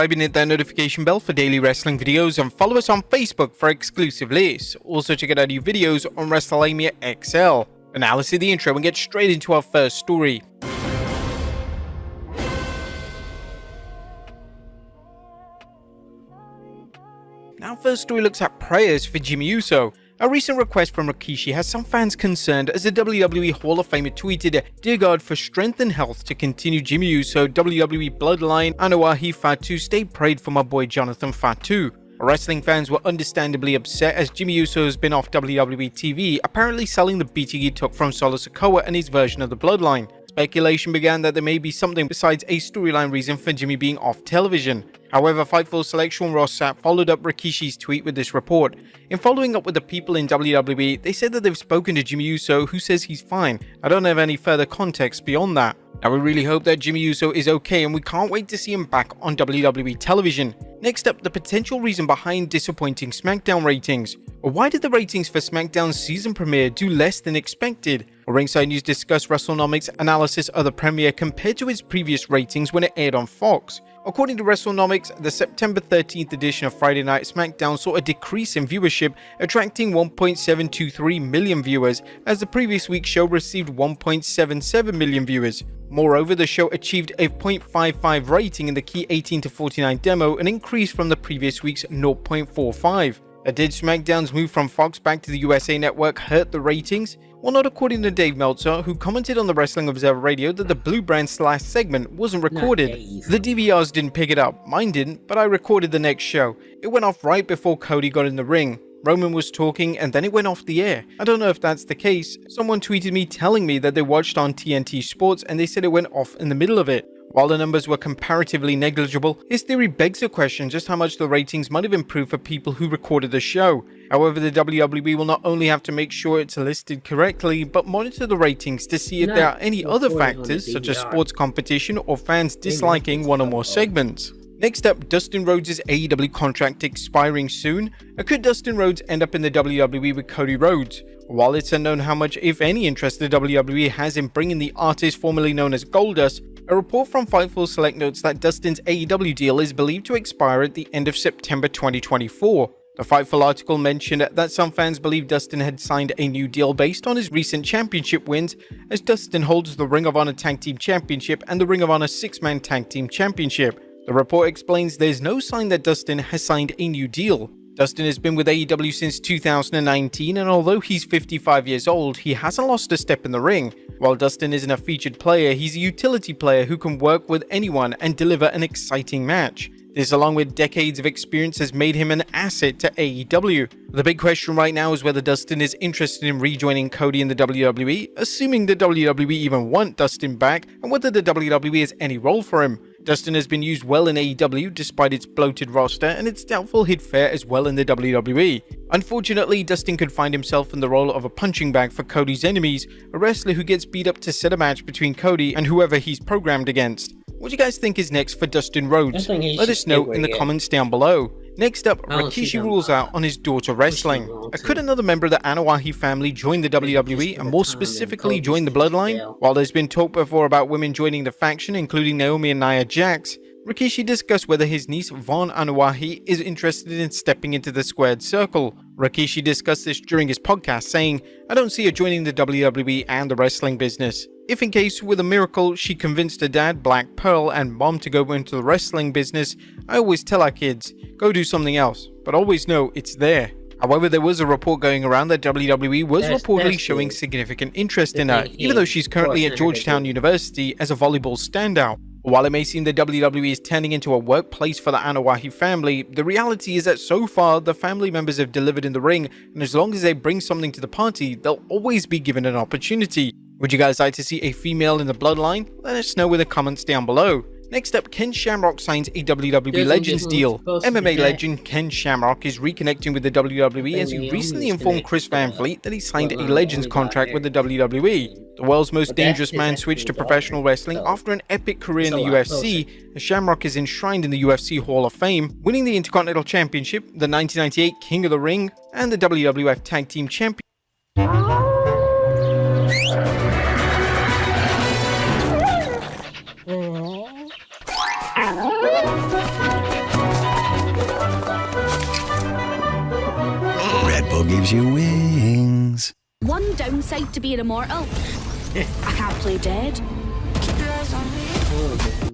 subscribe and hit that notification bell for daily wrestling videos, and follow us on Facebook for exclusive lists. Also check out our new videos on WrestleMania XL. And now let's see the intro and get straight into our first story. Our first story looks at prayers for Jimmy Uso. A recent request from Rikishi has some fans concerned as the WWE Hall of Famer tweeted, "Dear God, for strength and health to continue Jimmy Uso, WWE Bloodline, Anoa'i Fatu, stay prayed for my boy Jonathan Fatu." Wrestling fans were understandably upset as Jimmy Uso has been off WWE TV, apparently selling the beating he took from Solo Sikoa and his version of the Bloodline. Speculation began that there may be something besides a storyline reason for Jimmy being off television. However, Fightful Selection Ross Sapp followed up Rikishi's tweet with this report. In following up with the people in WWE, they said that they've spoken to Jimmy Uso, who says he's fine. I don't have any further context beyond that. Now, we really hope that Jimmy Uso is okay, and we can't wait to see him back on WWE television. Next up, the potential reason behind disappointing Smackdown ratings. Why did the ratings for Smackdown's season premiere do less than expected? Ringside News discussed WrestleNomics' analysis of the premiere compared to its previous ratings when it aired on Fox. According to WrestleNomics, the September 13th edition of Friday Night SmackDown saw a decrease in viewership, attracting 1.723 million viewers, as the previous week's show received 1.77 million viewers. Moreover, the show achieved a 0.55 rating in the key 18 to 49 demo, an increase from the previous week's 0.45. Did SmackDown's move from Fox back to the USA Network hurt the ratings? Well, not according to Dave Meltzer, who commented on the Wrestling Observer Radio that the Blue Brand's last segment wasn't recorded. The DVRs didn't pick it up, mine didn't, but I recorded the next show. It went off right before Cody got in the ring. Roman was talking and then it went off the air. I don't know if that's the case. Someone tweeted me telling me that they watched on TNT Sports and they said it went off in the middle of it. While the numbers were comparatively negligible, his theory begs the question just how much the ratings might have improved for people who recorded the show. However, the WWE will not only have to make sure it's listed correctly, but monitor the ratings to see if there are any other factors such as sports competition or fans disliking one or more segments. Next up, Dustin Rhodes' AEW contract expiring soon. Could Dustin Rhodes end up in the WWE with Cody Rhodes? While it's unknown how much, if any, interest the WWE has in bringing the artist formerly known as Goldust, a report from Fightful Select notes that Dustin's AEW deal is believed to expire at the end of September 2024. The Fightful article mentioned that some fans believe Dustin had signed a new deal based on his recent championship wins, as Dustin holds the Ring of Honor Tag Team Championship and the Ring of Honor 6-Man Tag Team Championship. The report explains there's no sign that Dustin has signed a new deal. Dustin has been with AEW since 2019, and although he's 55 years old, he hasn't lost a step in the ring. While Dustin isn't a featured player, he's a utility player who can work with anyone and deliver an exciting match. This, along with decades of experience, has made him an asset to AEW. The big question right now is whether Dustin is interested in rejoining Cody in the WWE, assuming the WWE even want Dustin back, and whether the WWE has any role for him. Dustin has been used well in AEW despite its bloated roster, and it's doubtful he'd fare as well in the WWE. Unfortunately, Dustin could find himself in the role of a punching bag for Cody's enemies, a wrestler who gets beat up to set a match between Cody and whoever he's programmed against. What do you guys think is next for Dustin Rhodes? Let us know in the comments down below. Next up, Rikishi rules out on his daughter wrestling. Could another member of the Anoa'i family join the WWE, and more specifically join the Bloodline? While there's been talk before about women joining the faction, including Naomi and Nia Jax, Rikishi discussed whether his niece Vaughn Anoa'i is interested in stepping into the squared circle. Rikishi discussed this during his podcast, saying, "I don't see her joining the WWE and the wrestling business. If in case, with a miracle, she convinced her dad, Black Pearl, and mom to go into the wrestling business, I always tell our kids, go do something else, but always know it's there." However, there was a report going around that WWE was reportedly showing significant interest in her, even though she's currently at Georgetown University as a volleyball standout. While it may seem the WWE is turning into a workplace for the Anoa'i family, the reality is that so far the family members have delivered in the ring, and as long as they bring something to the party, they'll always be given an opportunity. Would you guys like to see a female in the Bloodline? Let us know in the comments down below. Next up, Ken Shamrock signs a WWE Legends deal. MMA legend Ken Shamrock is reconnecting with the WWE as he recently informed Chris Van Vliet that he signed a Legends contract with the WWE. The world's most dangerous man switched to professional wrestling after an epic career in the UFC, as Shamrock is enshrined in the UFC Hall of Fame, winning the Intercontinental Championship, the 1998 King of the Ring, and the WWF Tag Team Championship. pillow gives you wings. One downside to being immortal, I can't play dead.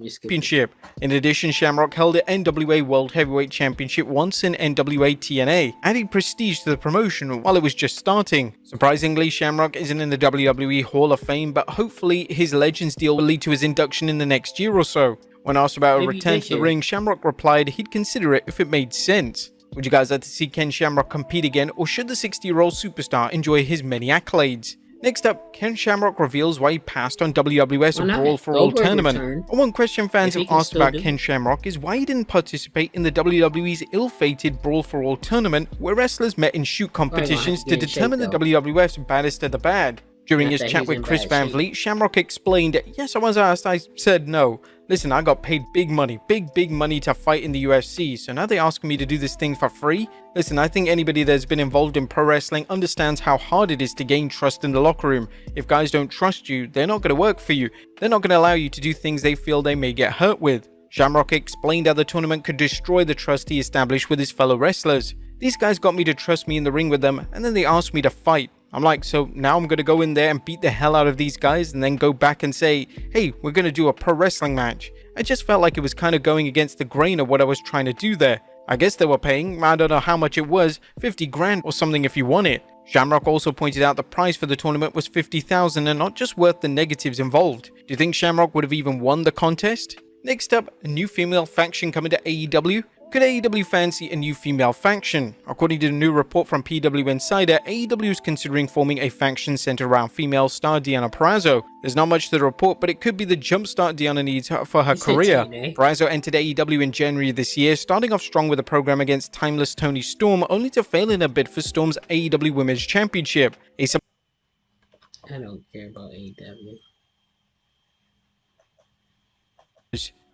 Championship. In addition, Shamrock held the NWA World Heavyweight Championship once in NWA TNA, adding prestige to the promotion while it was just starting. Surprisingly, Shamrock isn't in the WWE Hall of Fame, but hopefully his Legends deal will lead to his induction in the next year or so. When asked about a return to the ring, Shamrock replied he'd consider it if it made sense. Would you guys like to see Ken Shamrock compete again, or should the 60-year-old superstar enjoy his many accolades? Next up, Ken Shamrock reveals why he passed on WWS Brawl for All tournament. One question fans have asked about Ken Shamrock is why he didn't participate in the WWE's ill-fated Brawl for All tournament, where wrestlers met in shoot competitions to determine the WWF's baddest of the bad. During his chat with Chris Van Vliet, Shamrock explained, "Yes, I was asked, I said no. Listen, I got paid big money to fight in the UFC, so now they asking me to do this thing for free? Listen, I think anybody that's been involved in pro wrestling understands how hard it is to gain trust in the locker room. If guys don't trust you, they're not going to work for you. They're not going to allow you to do things they feel they may get hurt with." Shamrock explained how the tournament could destroy the trust he established with his fellow wrestlers. "These guys got me to trust me in the ring with them, and then they asked me to fight. I'm like, so now I'm going to go in there and beat the hell out of these guys and then go back and say, hey, we're going to do a pro wrestling match. I just felt like it was kind of going against the grain of what I was trying to do there. I guess they were paying, I don't know how much it was, 50 grand or something if you want it." Shamrock also pointed out the prize for the tournament was $50,000 and not just worth the negatives involved. Do you think Shamrock would have even won the contest? Next up, a new female faction coming to AEW. Could AEW fans see a new female faction? According to a new report from PW Insider, AEW is considering forming a faction centered around female star Deonna Purrazzo. There's not much to the report, but it could be the jumpstart Deonna needs for her career. Purrazzo entered AEW in January this year, starting off strong with a program against timeless Toni Storm, only to fail in a bid for Storm's AEW Women's Championship. I don't care about AEW.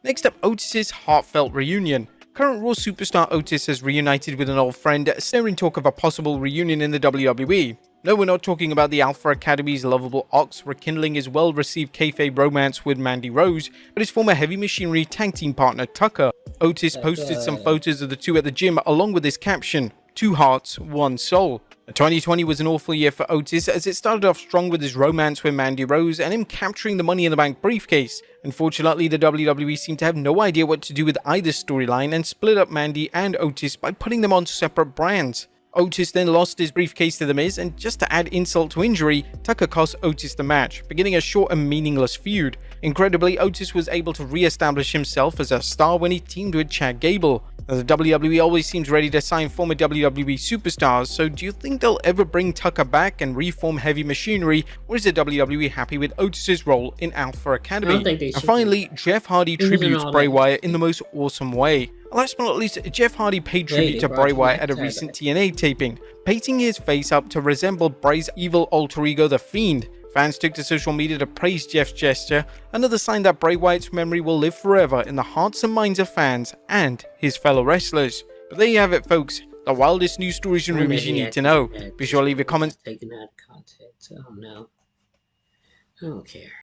Next up, Otis's heartfelt reunion. Current Raw superstar Otis has reunited with an old friend, stirring talk of a possible reunion in the WWE. No, we're not talking about the Alpha Academy's lovable Ox rekindling his well-received kayfabe romance with Mandy Rose, but his former Heavy Machinery tag team partner Tucker. Otis posted some photos of the two at the gym along with his caption, "Two hearts, one soul." 2020 was an awful year for Otis, as it started off strong with his romance with Mandy Rose and him capturing the Money in the Bank briefcase. Unfortunately, the WWE seemed to have no idea what to do with either storyline and split up Mandy and Otis by putting them on separate brands. Otis then lost his briefcase to The Miz, and just to add insult to injury, Tucker cost Otis the match, beginning a short and meaningless feud. Incredibly, Otis was able to re-establish himself as a star when he teamed with Chad Gable. Now, the WWE always seems ready to sign former WWE superstars, so do you think they'll ever bring Tucker back and reform Heavy Machinery, or is the WWE happy with Otis's role in Alpha Academy? And finally, Jeff Hardy tributes Bray Wyatt in the most awesome way. Last but not least, Jeff Hardy paid tribute to Bray Wyatt at a recent TNA taping, painting his face up to resemble Bray's evil alter ego, The Fiend. Fans took to social media to praise Jeff's gesture, another sign that Bray Wyatt's memory will live forever in the hearts and minds of fans and his fellow wrestlers. But there you have it, folks, the wildest news stories and rumors you need to know. Be sure to leave your comments. Taken out of context. Oh no. I don't care.